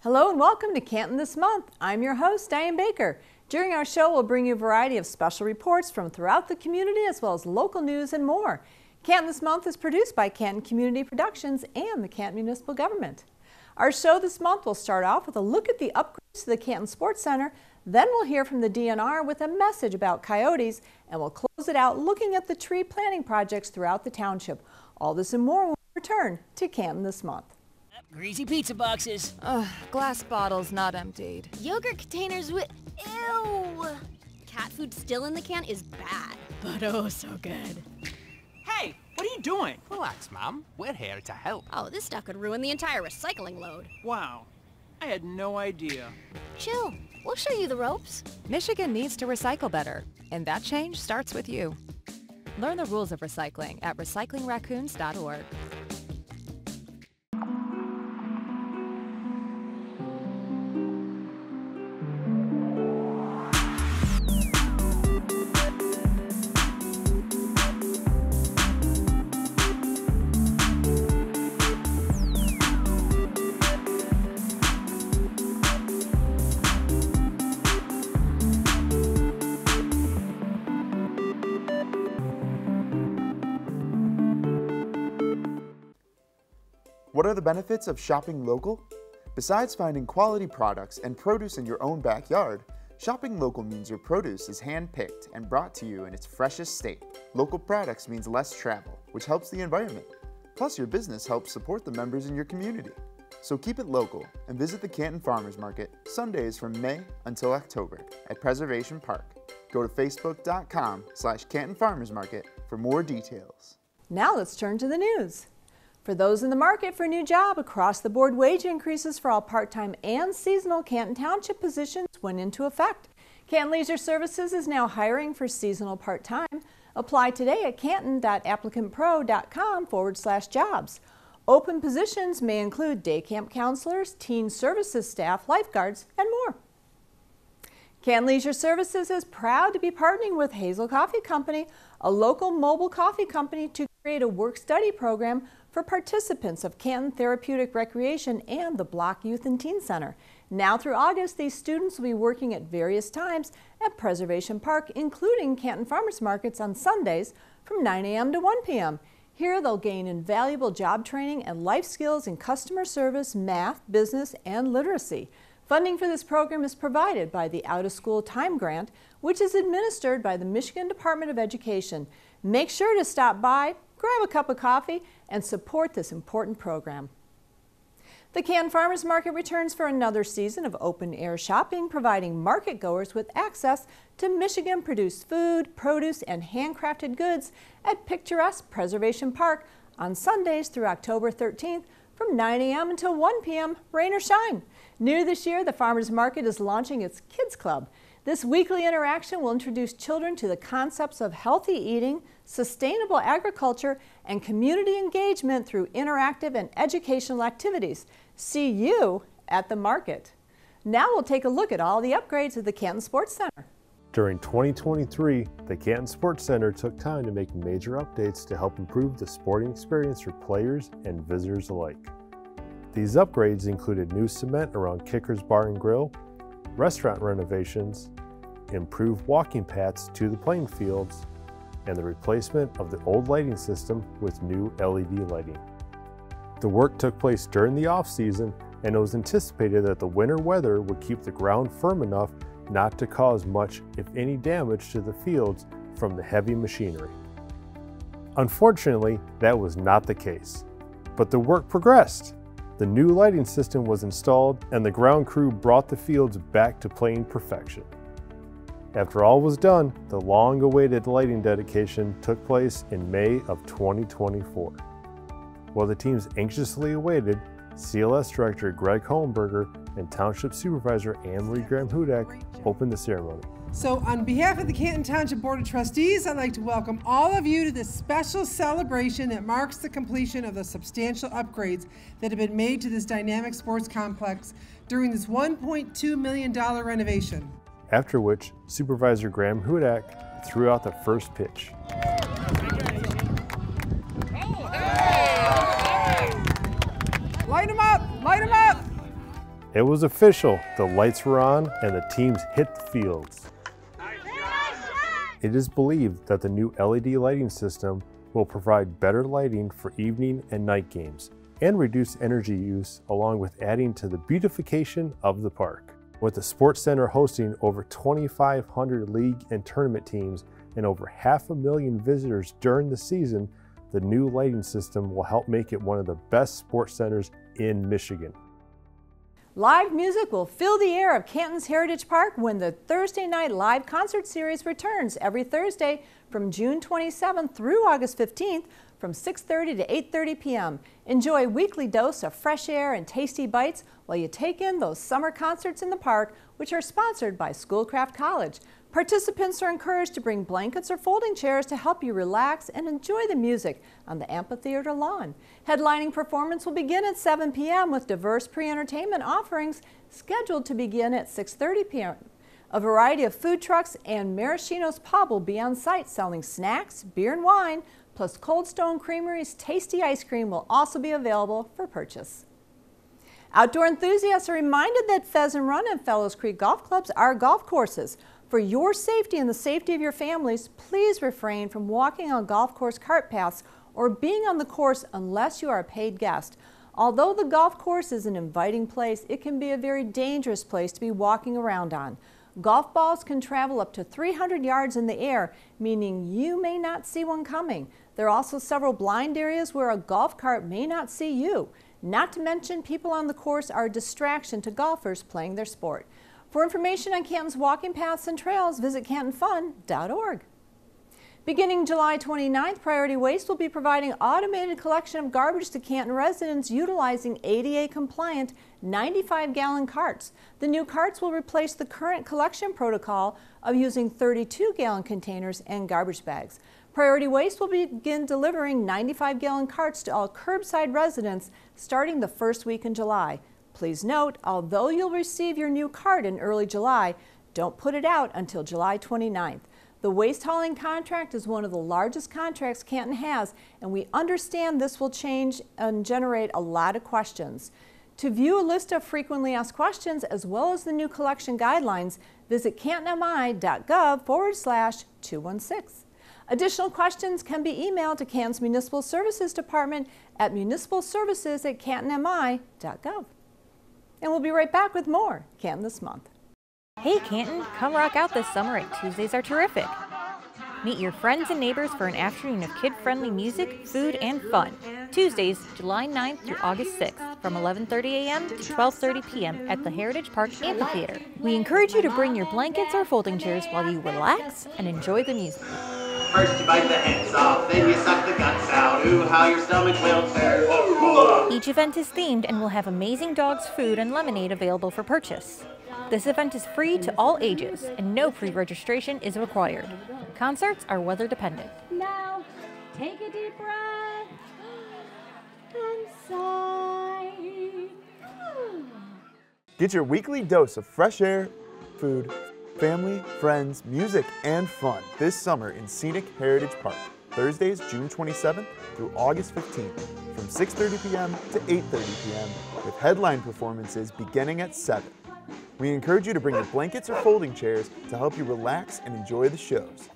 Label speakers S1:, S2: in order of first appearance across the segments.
S1: Hello and welcome to Canton This Month. I'm your host, Diane Baker. During our show, we'll bring you a variety of special reports from throughout the community as well as local news and more. Canton This Month is produced by Canton Community Productions and the Canton Municipal Government. Our show this month will start off with a look at the upgrades to the Canton Sports Center. Then we'll hear from the DNR with a message about coyotes, and we'll close it out looking at the tree planting projects throughout the township. All this and more when we return to Canton This Month.
S2: Greasy pizza boxes.
S3: Ugh, glass bottles not emptied.
S4: Yogurt containers with... Ew! Cat food still in the can is bad.
S2: But oh, so good.
S5: Hey, what are you doing?
S6: Relax, Mom. We're here to help.
S4: Oh, this stuff could ruin the entire recycling load.
S5: Wow, I had no idea.
S4: Chill, we'll show you the ropes.
S3: Michigan needs to recycle better, and that change starts with you. Learn the rules of recycling at recyclingraccoons.org.
S7: What are the benefits of shopping local? Besides finding quality products and produce in your own backyard, shopping local means your produce is hand-picked and brought to you in its freshest state. Local products means less travel, which helps the environment. Plus, your business helps support the members in your community. So keep it local and visit the Canton Farmers Market Sundays from May until October at Preservation Park. Go to facebook.com/Canton Farmers Market for more details.
S1: Now let's turn to the news. For those in the market for a new job, across-the-board wage increases for all part-time and seasonal Canton Township positions went into effect. Canton Leisure Services is now hiring for seasonal part-time. Apply today at canton.applicantpro.com/jobs. Open positions may include day camp counselors, teen services staff, lifeguards, and more. Canton Leisure Services is proud to be partnering with Hazel Coffee Company, a local mobile coffee company, to create a work-study program for participants of Canton Therapeutic Recreation and the Block Youth and Teen Center. Now through August, these students will be working at various times at Preservation Park, including Canton Farmers Markets on Sundays from 9 a.m. to 1 p.m. Here they'll gain invaluable job training and life skills in customer service, math, business, and literacy. Funding for this program is provided by the Out-of-School Time Grant, which is administered by the Michigan Department of Education. Make sure to stop by, grab a cup of coffee, and support this important program. The Canton Farmers Market returns for another season of open-air shopping, providing market goers with access to Michigan-produced food, produce, and handcrafted goods at picturesque Preservation Park on Sundays through October 13th from 9 a.m. until 1 p.m., rain or shine. New this year, the Farmers Market is launching its Kids Club. This weekly interaction will introduce children to the concepts of healthy eating, sustainable agriculture, and community engagement through interactive and educational activities. See you at the market. Now we'll take a look at all the upgrades of the Canton Sports Center.
S8: During 2023, the Canton Sports Center took time to make major updates to help improve the sporting experience for players and visitors alike. These upgrades included new cement around Kicker's Bar and Grill, restaurant renovations, improved walking paths to the playing fields, and the replacement of the old lighting system with new LED lighting. The work took place during the off-season, and it was anticipated that the winter weather would keep the ground firm enough not to cause much, if any, damage to the fields from the heavy machinery. Unfortunately, that was not the case, but the work progressed. The new lighting system was installed, and the ground crew brought the fields back to playing perfection. After all was done, the long-awaited lighting dedication took place in May of 2024. While the teams anxiously awaited, CLS Director Greg Holmberger and Township Supervisor Anne-Marie Graham-Hudak opened the ceremony.
S9: So on behalf of the Canton Township Board of Trustees, I'd like to welcome all of you to this special celebration that marks the completion of the substantial upgrades that have been made to this dynamic sports complex during this $1.2 million renovation.
S8: After which, Supervisor Graham-Hudak threw out the first pitch.
S9: Light 'em up! Light 'em up!
S8: It was official. The lights were on and the teams hit the fields. It is believed that the new LED lighting system will provide better lighting for evening and night games and reduce energy use, along with adding to the beautification of the park. With the Sports Center hosting over 2,500 league and tournament teams and over 500,000 visitors during the season, the new lighting system will help make it one of the best sports centers in Michigan.
S1: Live music will fill the air of Canton's Heritage Park when the Thursday Night Live Concert Series returns every Thursday from June 27th through August 15th from 6:30 to 8:30 p.m. Enjoy a weekly dose of fresh air and tasty bites while you take in those summer concerts in the park, which are sponsored by Schoolcraft College. Participants are encouraged to bring blankets or folding chairs to help you relax and enjoy the music on the amphitheater lawn. Headlining performance will begin at 7 p.m. with diverse pre-entertainment offerings scheduled to begin at 6:30 p.m. A variety of food trucks and Maraschino's Pub will be on site selling snacks, beer and wine, plus Cold Stone Creamery's tasty ice cream will also be available for purchase. Outdoor enthusiasts are reminded that Pheasant Run and Fellows Creek Golf Clubs are golf courses. For your safety and the safety of your families, please refrain from walking on golf course cart paths or being on the course unless you are a paid guest. Although the golf course is an inviting place, it can be a very dangerous place to be walking around on. Golf balls can travel up to 300 yards in the air, meaning you may not see one coming. There are also several blind areas where a golf cart may not see you. Not to mention, people on the course are a distraction to golfers playing their sport. For information on Canton's walking paths and trails, visit cantonfun.org. Beginning July 29th, Priority Waste will be providing automated collection of garbage to Canton residents utilizing ADA-compliant 95-gallon carts. The new carts will replace the current collection protocol of using 32-gallon containers and garbage bags. Priority Waste will begin delivering 95-gallon carts to all curbside residents starting the first week in July. Please note, although you'll receive your new cart in early July, don't put it out until July 29th. The waste hauling contract is one of the largest contracts Canton has, and we understand this will change and generate a lot of questions. To view a list of frequently asked questions as well as the new collection guidelines, visit cantonmi.gov/216. Additional questions can be emailed to Canton's Municipal Services Department at municipalservices@cantonmi.gov. And we'll be right back with more Canton This Month.
S3: Hey Canton, come rock out this summer at Tuesdays Are Terrific. Meet your friends and neighbors for an afternoon of kid-friendly music, food, and fun. Tuesdays, July 9th through August 6th from 11:30 a.m. to 12:30 p.m. at the Heritage Park Amphitheater. We encourage you to bring your blankets or folding chairs while you relax and enjoy the music.
S10: First you bite the heads off, then you suck the guts out. Ooh, how your stomach will turn.
S3: Each event is themed and will have amazing dogs, food, and lemonade available for purchase. This event is free to all ages and no pre-registration is required. Concerts are weather dependent.
S4: Now, take a deep breath and sigh.
S7: Get your weekly dose of fresh air, food, family, friends, music, and fun this summer in Scenic Heritage Park. Thursdays, June 27th through August 15th from 6:30 p.m. to 8:30 p.m. with headline performances beginning at 7. We encourage you to bring your blankets or folding chairs to help you relax and enjoy the shows.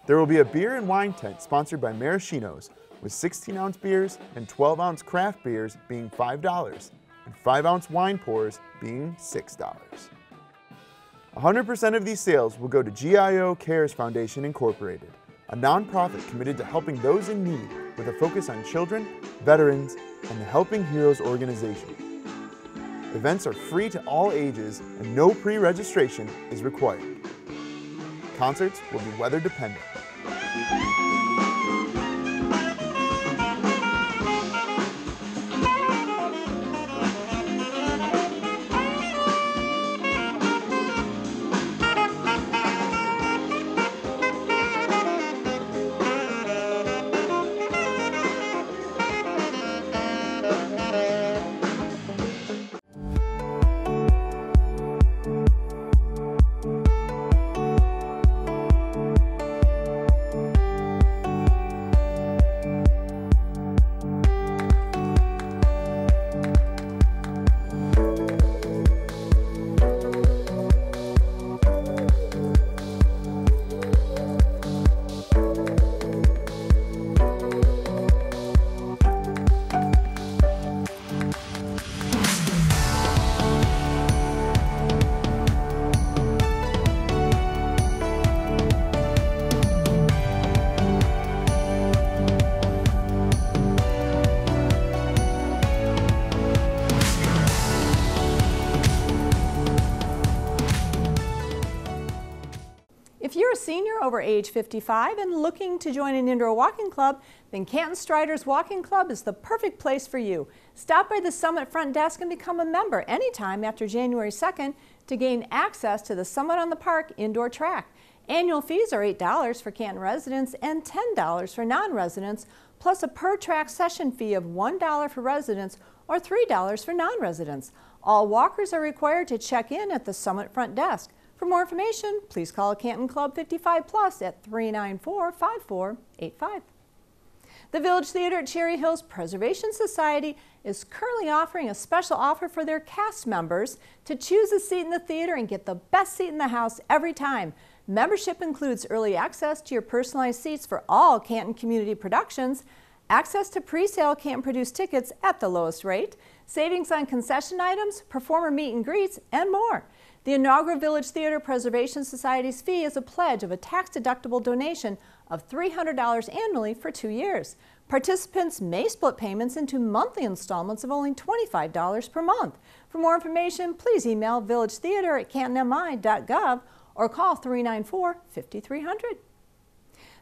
S7: There will be a beer and wine tent sponsored by Maraschino's with 16-ounce beers and 12-ounce craft beers being $5 and 5-ounce wine pours being $6. 100% of these sales will go to GIO Cares Foundation Incorporated, a nonprofit committed to helping those in need with a focus on children, veterans, and the Helping Heroes organization. Events are free to all ages and no pre-registration is required. Concerts will be weather dependent.
S1: a senior over age 55 and looking to join an indoor walking club, then Canton Striders Walking Club is the perfect place for you. Stop by the Summit front desk and become a member anytime after January 2nd to gain access to the Summit on the Park indoor track. Annual fees are $8 for Canton residents and $10 for non-residents, plus a per-track session fee of $1 for residents or $3 for non-residents. All walkers are required to check in at the Summit front desk. For more information, please call Canton Club 55 Plus at 394-5485. The Village Theater at Cherry Hills Preservation Society is currently offering a special offer for their cast members to choose a seat in the theater and get the best seat in the house every time. Membership includes early access to your personalized seats for all Canton community productions, access to pre-sale Canton-produced tickets at the lowest rate, savings on concession items, performer meet and greets, and more. The inaugural Village Theater Preservation Society's fee is a pledge of a tax-deductible donation of $300 annually for 2 years. Participants may split payments into monthly installments of only $25 per month. For more information, please email villagetheater@cantonmi.gov or call 394-5300.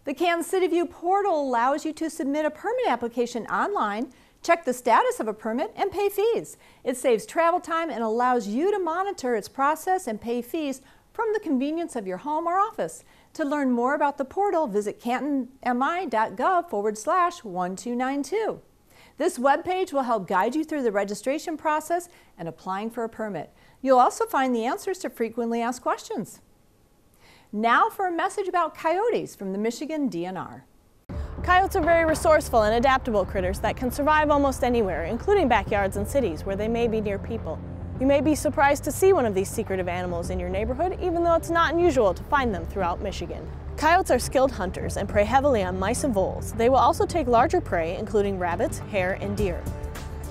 S1: The Canton City View portal allows you to submit a permit application online, check the status of a permit, and pay fees. It saves travel time and allows you to monitor its process and pay fees from the convenience of your home or office. To learn more about the portal, visit cantonmi.gov/1292. This webpage will help guide you through the registration process and applying for a permit. You'll also find the answers to frequently asked questions. Now for a message about coyotes from the Michigan DNR.
S11: Coyotes are very resourceful and adaptable critters that can survive almost anywhere, including backyards and cities where they may be near people. You may be surprised to see one of these secretive animals in your neighborhood, even though it's not unusual to find them throughout Michigan. Coyotes are skilled hunters and prey heavily on mice and voles. They will also take larger prey, including rabbits, hare, and deer.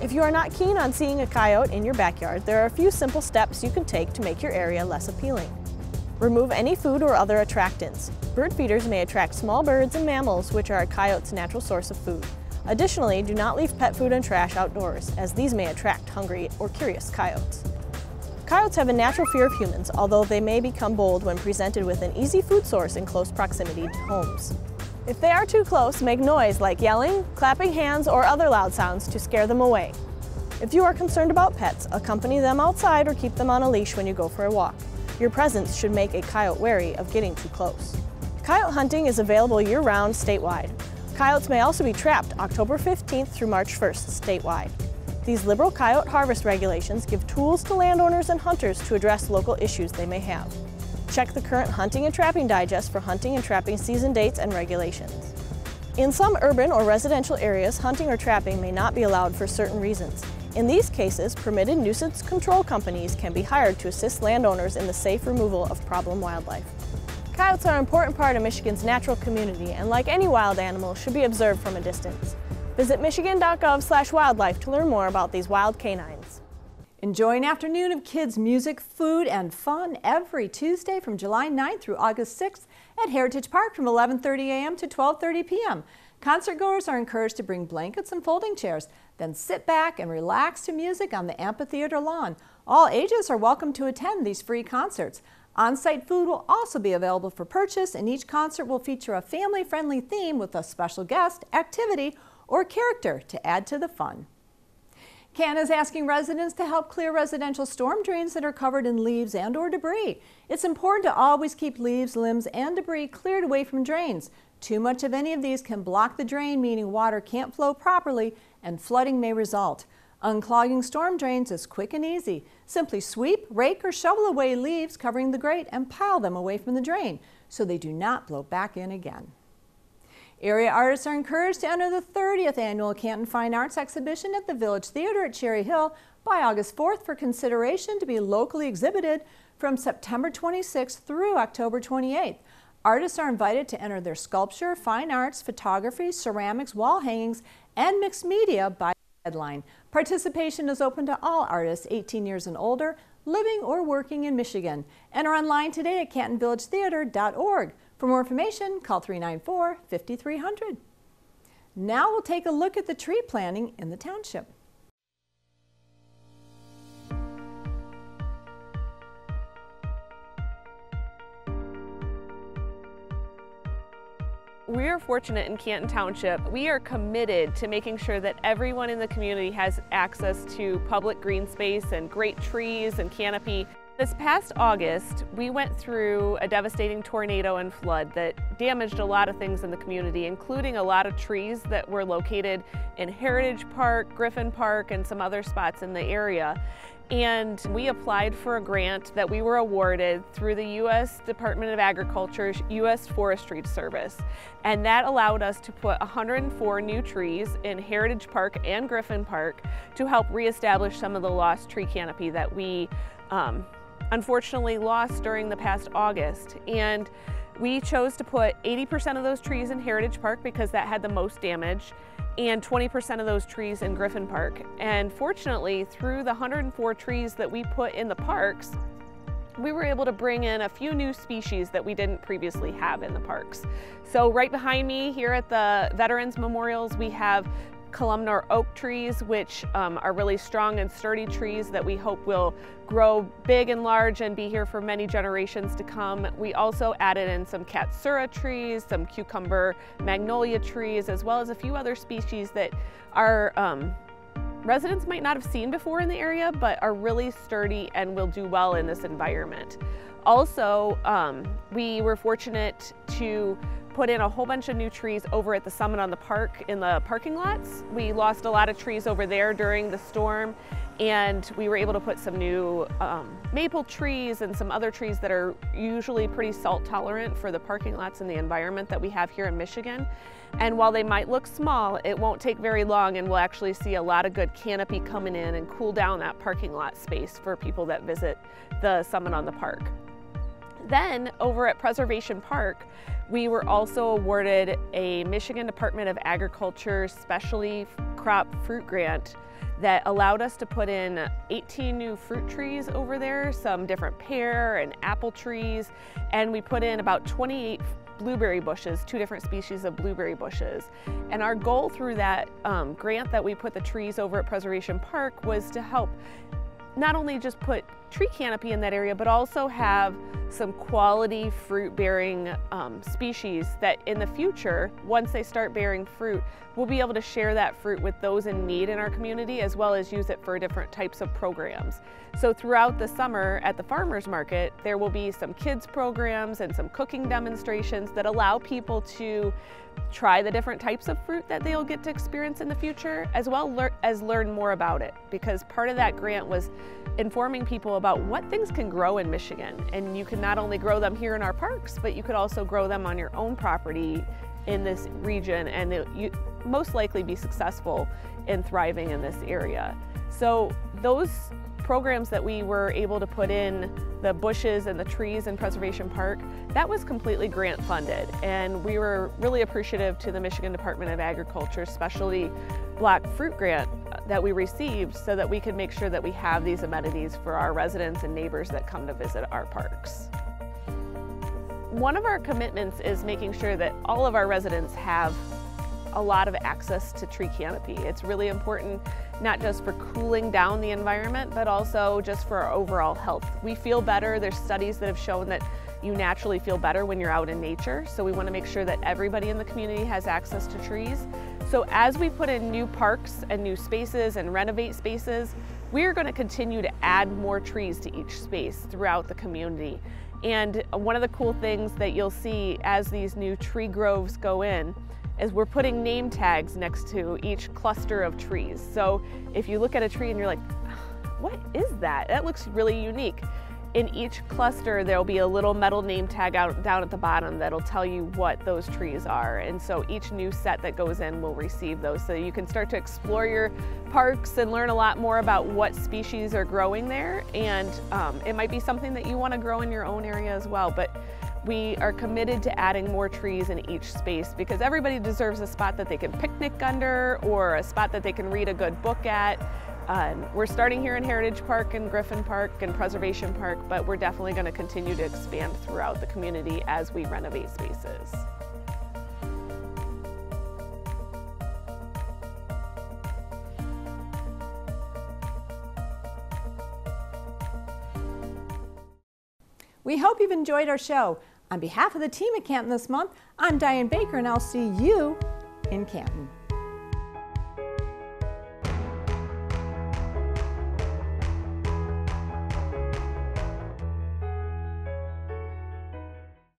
S11: If you are not keen on seeing a coyote in your backyard, there are a few simple steps you can take to make your area less appealing. Remove any food or other attractants. Bird feeders may attract small birds and mammals, which are a coyote's natural source of food. Additionally, do not leave pet food and trash outdoors, as these may attract hungry or curious coyotes. Coyotes have a natural fear of humans, although they may become bold when presented with an easy food source in close proximity to homes. If they are too close, make noise like yelling, clapping hands, or other loud sounds to scare them away. If you are concerned about pets, accompany them outside or keep them on a leash when you go for a walk. Your presence should make a coyote wary of getting too close. Coyote hunting is available year-round statewide. Coyotes may also be trapped October 15th through March 1st statewide. These liberal coyote harvest regulations give tools to landowners and hunters to address local issues they may have. Check the current Hunting and Trapping Digest for hunting and trapping season dates and regulations. In some urban or residential areas, hunting or trapping may not be allowed for certain reasons. In these cases, permitted nuisance control companies can be hired to assist landowners in the safe removal of problem wildlife. Coyotes are an important part of Michigan's natural community and, like any wild animal, should be observed from a distance. Visit michigan.gov/wildlife to learn more about these wild canines.
S1: Enjoy an afternoon of kids' music, food, and fun every Tuesday from July 9th through August 6th at Heritage Park from 11:30 a.m. to 12:30 p.m. Concertgoers are encouraged to bring blankets and folding chairs, then sit back and relax to music on the amphitheater lawn. All ages are welcome to attend these free concerts. On-site food will also be available for purchase, and each concert will feature a family-friendly theme with a special guest, activity, or character to add to the fun. Canton is asking residents to help clear residential storm drains that are covered in leaves and/or debris. It's important to always keep leaves, limbs, and debris cleared away from drains. Too much of any of these can block the drain, meaning water can't flow properly and flooding may result. Unclogging storm drains is quick and easy. Simply sweep, rake, or shovel away leaves covering the grate and pile them away from the drain so they do not blow back in again. Area artists are encouraged to enter the 30th annual Canton Fine Arts Exhibition at the Village Theater at Cherry Hill by August 4th for consideration to be locally exhibited from September 26th through October 28th. Artists are invited to enter their sculpture, fine arts, photography, ceramics, wall hangings, and mixed media by deadline. Participation is open to all artists 18 years and older, living or working in Michigan. Enter online today at cantonvillagetheater.org. For more information, call 394-5300. Now we'll take a look at the tree planting in the township.
S12: We are fortunate in Canton Township. We are committed to making sure that everyone in the community has access to public green space and great trees and canopy. This past August, we went through a devastating tornado and flood that damaged a lot of things in the community, including a lot of trees that were located in Heritage Park, Griffin Park, and some other spots in the area. And we applied for a grant that we were awarded through the U.S. Department of Agriculture's U.S. Forestry Service. And that allowed us to put 104 new trees in Heritage Park and Griffin Park to help reestablish some of the lost tree canopy that we unfortunately lost during the past August. And we chose to put 80% of those trees in Heritage Park because that had the most damage, and 20% of those trees in Griffin Park. And fortunately, through the 104 trees that we put in the parks, we were able to bring in a few new species that we didn't previously have in the parks. So right behind me here at the Veterans Memorials, we have columnar oak trees, which are really strong and sturdy trees that we hope will grow big and large and be here for many generations to come. We also added in some katsura trees, some cucumber magnolia trees, as well as a few other species that our residents might not have seen before in the area, but are really sturdy and will do well in this environment. Also, we were fortunate to put in a whole bunch of new trees over at the Summit on the Park in the parking lots. We lost a lot of trees over there during the storm, and we were able to put some new maple trees and some other trees that are usually pretty salt tolerant for the parking lots and the environment that we have here in Michigan. And while they might look small, it won't take very long and we'll actually see a lot of good canopy coming in and cool down that parking lot space for people that visit the Summit on the Park. Then over at Preservation Park, we were also awarded a Michigan Department of Agriculture specialty crop fruit grant that allowed us to put in 18 new fruit trees over there, some different pear and apple trees, and we put in about 28 blueberry bushes, 2 different species of blueberry bushes. And our goal through that grant that we put the trees over at Preservation Park was to help not only just put tree canopy in that area, but also have some quality fruit-bearing species that in the future, once they start bearing fruit, we'll be able to share that fruit with those in need in our community, as well as use it for different types of programs. So throughout the summer at the farmers market, there will be some kids programs and some cooking demonstrations that allow people to try the different types of fruit that they'll get to experience in the future, as well as learn more about it, because part of that grant was informing people about what things can grow in Michigan. And you can not only grow them here in our parks, but you could also grow them on your own property in this region, and you most likely be successful in thriving in this area. So those programs that we were able to put in, the bushes and the trees in Preservation Park, that was completely grant funded. And we were really appreciative to the Michigan Department of Agriculture specialty block fruit grant that we received so that we could make sure that we have these amenities for our residents and neighbors that come to visit our parks. One of our commitments is making sure that all of our residents have a lot of access to tree canopy. It's really important, not just for cooling down the environment, but also just for our overall health. We feel better. There's studies that have shown that you naturally feel better when you're out in nature. So we want to make sure that everybody in the community has access to trees. So as we put in new parks and new spaces and renovate spaces, we are going to continue to add more trees to each space throughout the community. And one of the cool things that you'll see as these new tree groves go in is we're putting name tags next to each cluster of trees. So if you look at a tree and you're like, what is that? That looks really unique. In each cluster, there'll be a little metal name tag down at the bottom that'll tell you what those trees are. And so each new set that goes in will receive those. So you can start to explore your parks and learn a lot more about what species are growing there. And it might be something that you want to grow in your own area as well. But we are committed to adding more trees in each space because everybody deserves a spot that they can picnic under or a spot that they can read a good book at. We're starting here in Heritage Park and Griffin Park and Preservation Park, but we're definitely going to continue to expand throughout the community as we renovate spaces.
S1: We hope you've enjoyed our show. On behalf of the team at Canton this month, I'm Diane Baker, and I'll see you in Canton.